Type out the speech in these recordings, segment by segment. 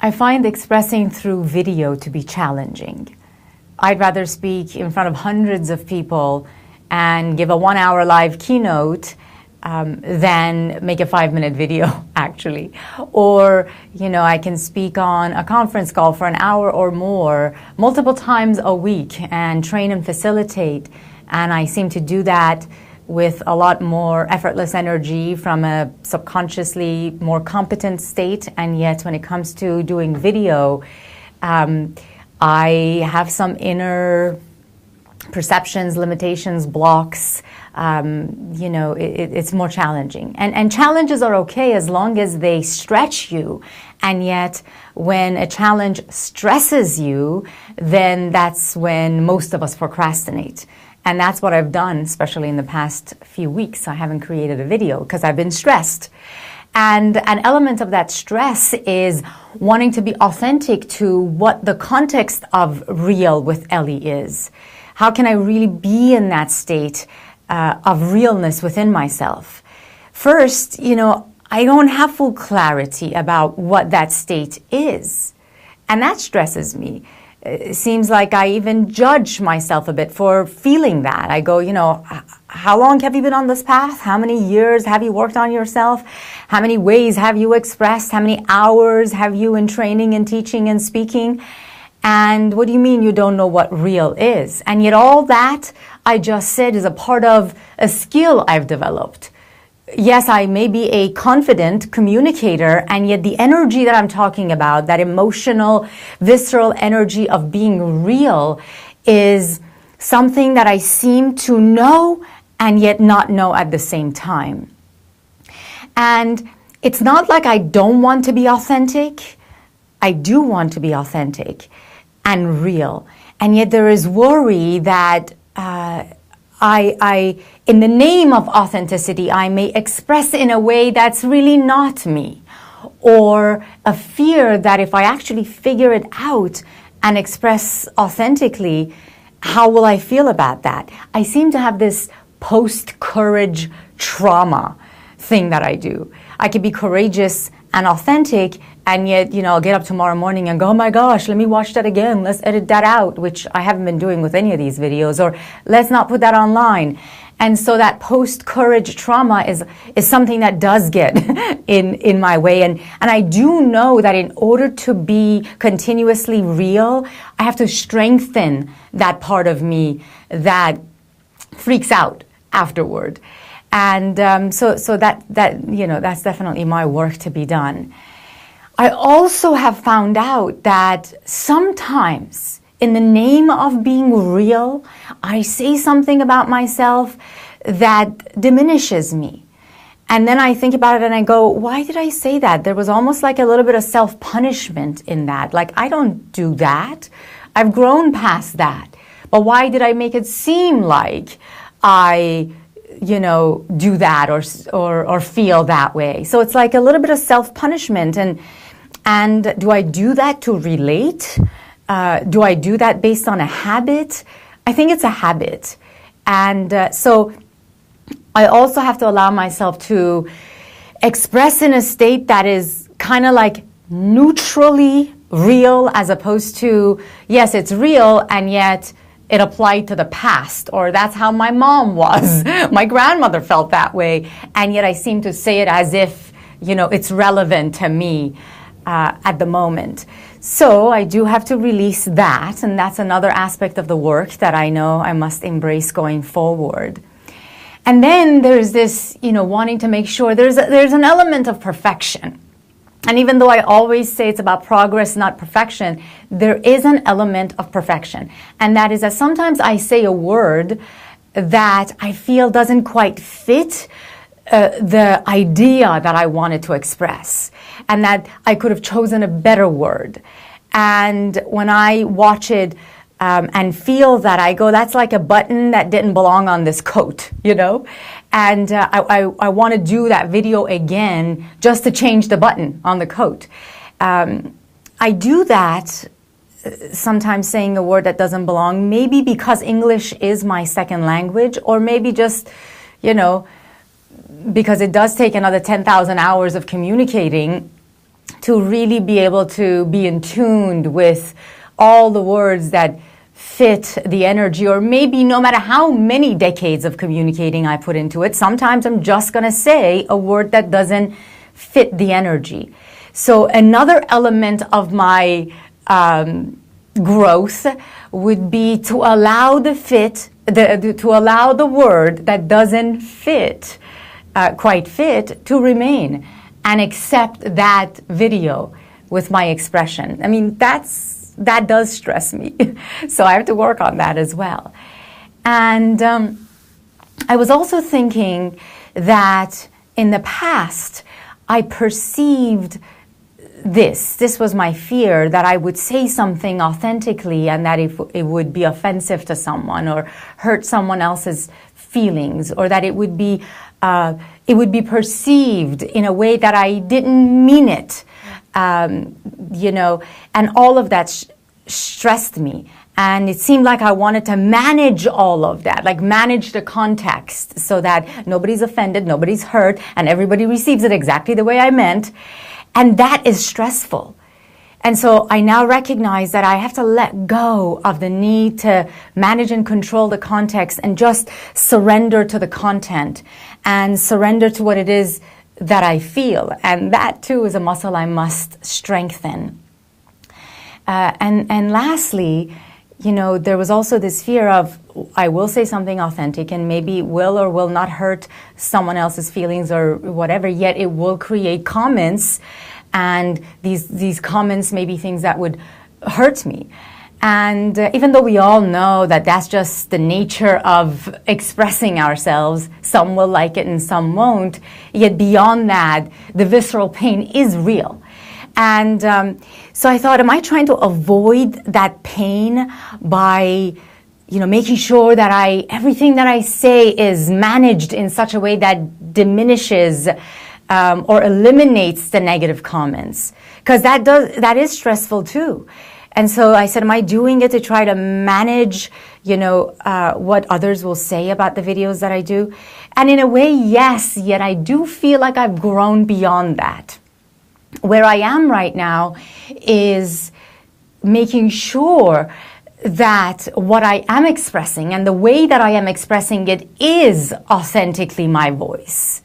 I find expressing through video to be challenging. I'd rather speak in front of hundreds of people and give a 1-hour live keynote than make a 5-minute video, actually. Or, I can speak on a conference call for an hour or more, multiple times a week, and train and facilitate. And I seem to do that with a lot more effortless energy from a subconsciously more competent state. And yet, when it comes to doing video, I have some inner perceptions, limitations, blocks. It's more challenging. And challenges are okay as long as they stretch you. And yet, when a challenge stresses you, then that's when most of us procrastinate. And that's what I've done, especially in the past few weeks. I haven't created a video because I've been stressed. And an element of that stress is wanting to be authentic to what the context of real with Ellie is. How can I really be in that state of realness within myself? First, I don't have full clarity about what that state is. And that stresses me. It seems like I even judge myself a bit for feeling that. I go, how long have you been on this path? How many years have you worked on yourself? How many ways have you expressed? How many hours have you in training and teaching and speaking? And what do you mean you don't know what real is? And yet all that I just said is a part of a skill I've developed. Yes, I may be a confident communicator, and yet the energy that I'm talking about, that emotional, visceral energy of being real, is something that I seem to know and yet not know at the same time. And it's not like I don't want to be authentic. I do want to be authentic and real. And yet there is worry that I, in the name of authenticity, I may express in a way that's really not me. Or a fear that if I actually figure it out and express authentically, how will I feel about that? I seem to have this post-courage trauma thing that I do. I can be courageous and authentic, and yet, I'll get up tomorrow morning and go, oh my gosh, let me watch that again. Let's edit that out, which I haven't been doing with any of these videos, or let's not put that online. And so that post-courage trauma is something that does get in my way. And I do know that in order to be continuously real, I have to strengthen that part of me that freaks out afterward. And so that's definitely my work to be done. I also have found out that sometimes in the name of being real, I say something about myself that diminishes me. And then I think about it and I go, why did I say that? There was almost like a little bit of self-punishment in that. Like, I don't do that. I've grown past that. But why did I make it seem like I do that or feel that way? So it's like a little bit of self-punishment. And do I do that to relate? Do I do that based on a habit? I think it's a habit. And so I also have to allow myself to express in a state that is kind of like neutrally real, as opposed to, yes, it's real, and yet it applied to the past, or that's how my mom was. My grandmother felt that way, and yet I seem to say it as if, it's relevant to me at the moment. So I do have to release that, and that's another aspect of the work that I know I must embrace going forward. And then there's this, wanting to make sure there's an element of perfection. And even though I always say it's about progress, not perfection, there is an element of perfection. And that is that sometimes I say a word that I feel doesn't quite fit the idea that I wanted to express, and that I could have chosen a better word. And when I watch it and feel that, I go, that's like a button that didn't belong on this coat, And I want to do that video again just to change the button on the coat. I do that sometimes, saying a word that doesn't belong, maybe because English is my second language, or maybe just, because it does take another 10,000 hours of communicating to really be able to be in tune with all the words that fit the energy, or maybe no matter how many decades of communicating I put into it, sometimes I'm just going to say a word that doesn't fit the energy. So another element of my growth would be to allow to allow the word that doesn't fit, quite fit, to remain and accept that video with my expression. I mean, that does stress me. So I have to work on that as well. And I was also thinking that in the past, I perceived this was my fear, that I would say something authentically and that it would be offensive to someone or hurt someone else's feelings, or that it would be perceived in a way that I didn't mean it. And all of that stressed me. And it seemed like I wanted to manage all of that, like manage the context so that nobody's offended, nobody's hurt, and everybody receives it exactly the way I meant. And that is stressful. And so I now recognize that I have to let go of the need to manage and control the context and just surrender to the content and surrender to what it is that I feel. And that too is a muscle I must strengthen. And lastly, there was also this fear of, I will say something authentic and maybe it will or will not hurt someone else's feelings or whatever, yet it will create comments, and these comments may be things that would hurt me. And even though we all know that that's just the nature of expressing ourselves, some will like it and some won't, yet beyond that, the visceral pain is real. And so I thought, am I trying to avoid that pain by, making sure that everything that I say is managed in such a way that diminishes or eliminates the negative comments? Because that is stressful too. And so I said, am I doing it to try to manage, what others will say about the videos that I do? And in a way, yes, yet I do feel like I've grown beyond that. Where I am right now is making sure that what I am expressing and the way that I am expressing it is authentically my voice.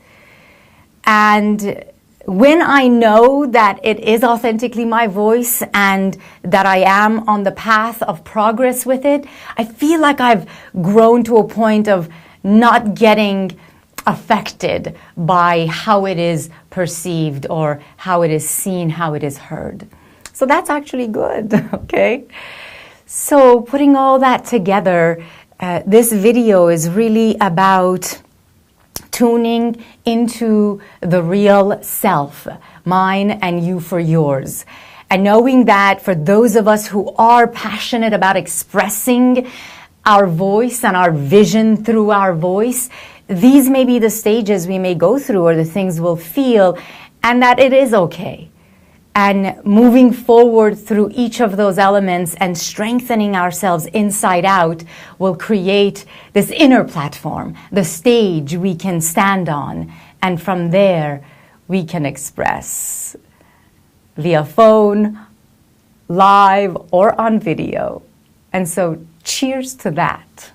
And when I know that it is authentically my voice and that I am on the path of progress with it, I feel like I've grown to a point of not getting affected by how it is perceived or how it is seen, how it is heard. So that's actually good, okay? So putting all that together, this video is really about tuning into the real self, mine and you for yours. And knowing that for those of us who are passionate about expressing our voice and our vision through our voice, these may be the stages we may go through or the things we'll feel, and that it is okay. And moving forward through each of those elements and strengthening ourselves inside out will create this inner platform, the stage we can stand on. And from there, we can express via phone, live, or on video. And so cheers to that.